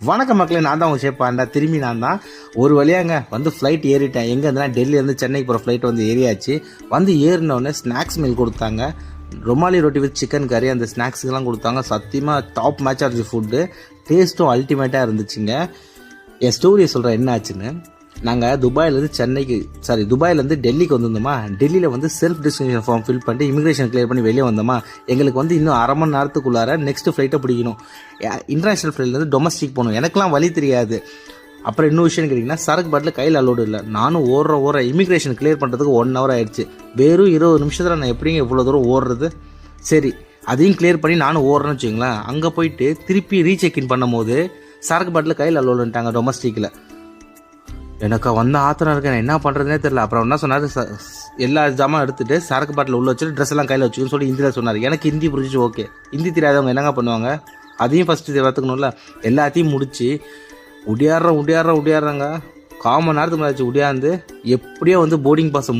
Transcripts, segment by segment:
வணக்கம் மக்களே, நான் தான் உங்கள் ஷேப்பாண்டா. திரும்பி நான் தான் ஒரு வழியாங்க வந்து ஃப்ளைட் ஏறிட்டேன். எங்கே இருந்தேன்னா டெல்லியிலேருந்து சென்னைக்கு போகிற ஃப்ளைட் வந்து ஏறியாச்சு. வந்து ஏறினோடனே ஸ்நாக்ஸ் மீல் கொடுத்தாங்க. ரொமாலி ரொட்டி வித் சிக்கன் கறி, அந்த ஸ்நாக்ஸுக்கெல்லாம் கொடுத்தாங்க. சத்தியமாக டாப் மேட்சாக இருந்துச்சு. ஃபுட்டு டேஸ்ட்டும் அல்டிமேட்டாக இருந்துச்சுங்க. என் ஸ்டோரியை சொல்கிறேன் என்ன ஆச்சுன்னு. நாங்கள் துபாயிலேருந்து டெல்லிக்கு வந்திருந்தோமா. டெல்லியில் வந்து செல்ஃப் டிஸ்கிரிப்ஷன் ஃபார்ம் ஃபில் பண்ணிட்டு இமிகிரேஷன் கிளியர் பண்ணி வெளியே வந்தோமா. எங்களுக்கு வந்து இன்னும் அரை மணி நேரத்துக்குள்ளார நெக்ஸ்ட் ஃப்ளைட்டை பிடிக்கணும். இன்டர்நேஷ்னல் ஃப்ளைட்லேருந்து டொமஸ்டிக் போகணும். எனக்குலாம் வழி தெரியாது. அப்புறம் இன்னும் விஷயம் கேட்டிங்கன்னா, சரக்கு பாட்டில் கையில் அலோடு இல்லை. நானும் ஓடுற இமிகிரேஷன் கிளியர் பண்ணுறதுக்கு 1 hour ஆயிடுச்சு. வெறும் 20 நிமிஷத்தில் நான் எப்படிங்க இவ்வளோ தூரம் ஓடுறது? சரி, அதையும் கிளியர் பண்ணி நானும் ஓடுறேன்னு வச்சுங்களேன். அங்கே போயிட்டு திருப்பி ரீசெக்இன் பண்ணும் போது சரக்கு பாட்டில் கையில் அலோடுன்ட்டாங்க டொமஸ்டிக்கில். எனக்கு வந்த ஆத்திரம் இருக்கு, நான் என்ன பண்ணுறதுனே தெரியல. அப்புறம் என்ன சொன்னார், எல்லா ஜாமான் எடுத்துகிட்டு சரக்கு பாட்டில் உள்ள வச்சுட்டு ட்ரெஸ் எல்லாம் கையில் வச்சுக்கணும்னு சொல்லி ஹிந்தியில் சொன்னார். எனக்கு ஹிந்தி புரிஞ்சிச்சு. ஓகே, ஹிந்தி தெரியாதவங்க என்னங்க பண்ணுவாங்க? அதையும் ஃபஸ்ட்டு பார்த்துக்கணும்ல. எல்லாத்தையும் முடித்து உடையாடுறாங்க. 1/4 மணி நேரத்துக்கு முன்னாடி உடையாந்து எப்படியோ வந்து போர்டிங் பாஸை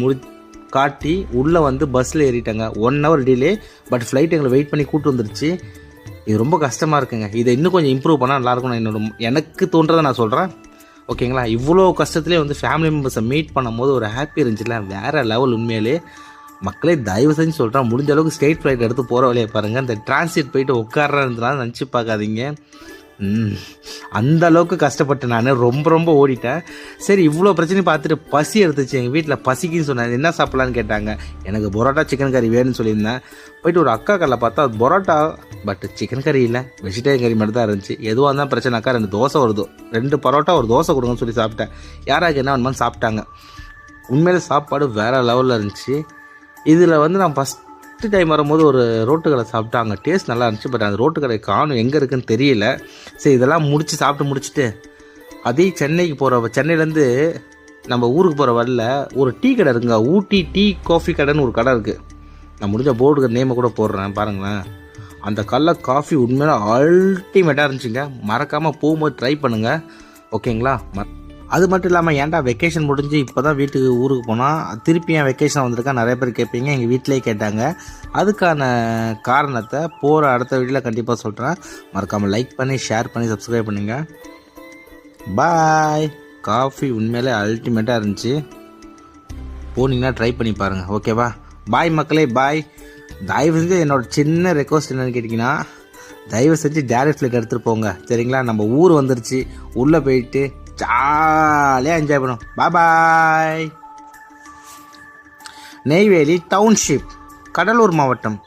காட்டி உள்ளே வந்து பஸ்ஸில் ஏறிட்டாங்க. 1 hour டிலே. பட் ஃப்ளைட் எங்களை வெயிட் பண்ணி கூப்பிட்டு வந்துருச்சு. இது ரொம்ப கஷ்டமாக இருக்குங்க. இதை இன்னும் கொஞ்சம் இம்ப்ரூவ் பண்ணால் நல்லாயிருக்கும். எனக்கு தோன்றதை நான் சொல்கிறேன், ஓகேங்களா? இவ்வளோ கஷ்டத்துலேயே வந்து ஃபேமிலி மெம்பர்ஸை மீட் பண்ணும்போது ஒரு ஹாப்பி இருந்துச்சுல, வேறு லெவல். உண்மையிலே மக்களே தயவு செஞ்சு சொல்கிறேன், முடிஞ்ச அளவுக்கு ஸ்டேட் ஃப்ளைட் எடுத்து போகிற வழியை பாருங்கள். இந்த டிரான்சிட் போயிட்டு உட்கார்றதுனால நினச்சி பார்க்காதீங்க. அந்த அளவுக்கு கஷ்டப்பட்டு நான் ரொம்ப ஓடிட்டேன். சரி, இவ்வளோ பிரச்சனை பார்த்துட்டு பசி எடுத்துச்சு. எங்கள் வீட்டில் பசிக்குன்னு சொன்னேன். என்ன சாப்பிட்லான்னு கேட்டாங்க. எனக்கு பரோட்டா சிக்கன் கறி வேணும்னு சொல்லியிருந்தேன். போயிட்டு ஒரு அக்கா கல்லை பார்த்தா அது பரோட்டா, பட் சிக்கன் கறி இல்லை, வெஜிடேரியன் கறி மட்டும் தான் இருந்துச்சு. எதுவாக இருந்தால் பிரச்சனை அக்கா, 2 தோசை வருது, 2 பரோட்டா 1 தோசை கொடுங்கன்னு சொல்லி சாப்பிட்டேன். யாராவது என்ன வேணுமான்னு சாப்பிட்டாங்க. உண்மையிலே சாப்பாடு வேறு லெவலில் இருந்துச்சு. இதில் வந்து நான் ஃபஸ்ட்டு டைம் வரும்போது ஒரு ரோட்டு கடை சாப்பிட்டாங்க. டேஸ்ட் நல்லா இருந்துச்சு. பட் அந்த ரோட்டு கடை காணும், எங்கே இருக்குன்னு தெரியல. சரி, இதெல்லாம் சாப்பிட்டு முடிச்சுட்டு அதே சென்னையிலேருந்து நம்ம ஊருக்கு போகிற வழியில் ஒரு டீ கடை இருக்குங்க. ஊட்டி டீ காஃபி கடைன்னு ஒரு கடை இருக்குது. நான் முடிஞ்ச போர்டுக்கு நேமை கூட போடுறேன் பாருங்களேன். அந்த காஃபி உண்மையில அல்டிமேட்டாக இருந்துச்சுங்க. மறக்காமல் போகும்போது ட்ரை பண்ணுங்கள், ஓகேங்களா? அது மட்டும் இல்லாமல், ஏன்டா வெக்கேஷன் முடிஞ்சு இப்போ தான் ஊருக்கு போனால் திருப்பி என் வெக்கேஷன் வந்திருக்கா நிறைய பேர் கேட்பீங்க. எங்கள் வீட்டிலே கேட்டாங்க. அதுக்கான காரணத்தை போகிற அடுத்த வீடியோவில் கண்டிப்பாக சொல்கிறேன். மறக்காமல் லைக் பண்ணி ஷேர் பண்ணி சப்ஸ்கிரைப் பண்ணுங்கள். பாய். காஃபி உண்மையிலே அல்டிமேட்டாக இருந்துச்சு. போனீங்கன்னா ட்ரை பண்ணி பாருங்கள், ஓகேவா? பாய் மக்களே, பாய். தயவு செஞ்சு என்னோட சின்ன ரெக்வஸ்ட் என்னென்னு கேட்டிங்கன்னா, தயவு செஞ்சு டேரக்ட் ஃப்ளைட் எடுத்துகிட்டு போங்க, சரிங்களா? நம்ம ஊர் வந்துருச்சு. உள்ளே போயிட்டு ஜாலியாக என்ஜாய் பண்ணும். பாய். நெய்வேலி டவுன்ஷிப், கடலூர் மாவட்டம்.